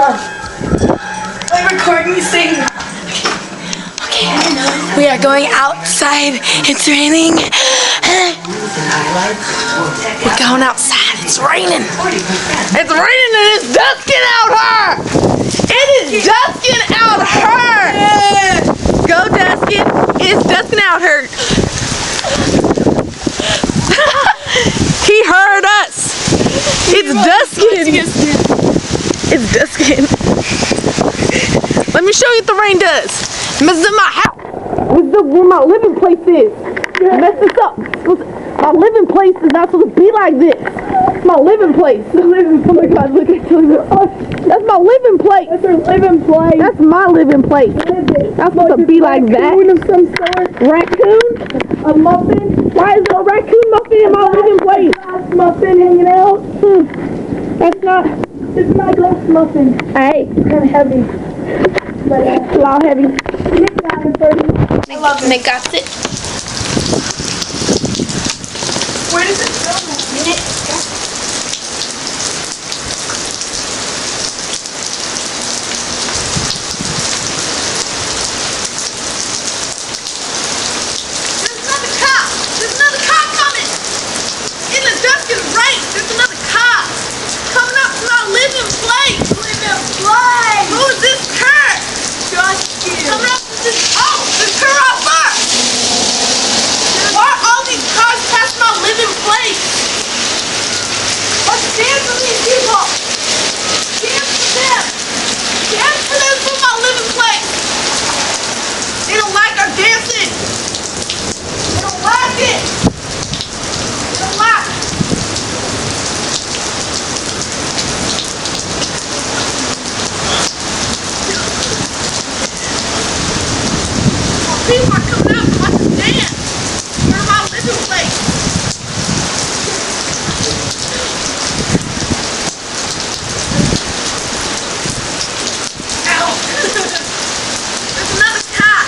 I'm recording you sing. Okay, we are going outside. It's raining. We're going outside. It's raining. It's raining and it's dusting out her. It is dusting out her. Go, Dustin. It's dusting out her. He heard us. It's dusking. It's dusking. Let me show you what the rain does. This is my house. This is where my living place is. Mess this up. My living place is not supposed to be like this. My living place. Oh my God, look at you. That's my living place. That's her living place. That's my living place. That's supposed to be like that. Raccoon of some sort. Raccoon? A muffin. Why is there a raccoon muffin in my living place? Glass muffin hanging out. That's not. It's my glass muffin. Hey. It's kind of heavy. But It's a lot heavy. Nick got it for you. I love it. Nick got it. Where does it go? Nick. There's another car! There's another car coming! In the dusk and rain, there's another car coming up to our living place! Living place! Who is this car? Coming up to this. Oh, this car out first! Why are all these cars passing our living place? Let's dance for these people! Dance for them! Dance for them from our living place! They don't like our dancing! They don't like it! They don't like it! People are coming out to watch us dance! We're my living place! Ow! There's another car!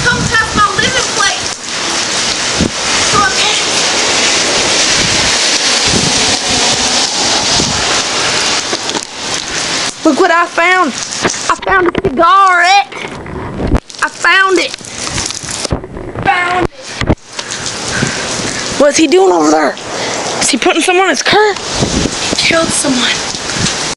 Come past my living place! Come on, man! Look what I found. I found a cigarette. I found it. Found it. What's he doing over there? Is he putting someone in his car? Killed someone.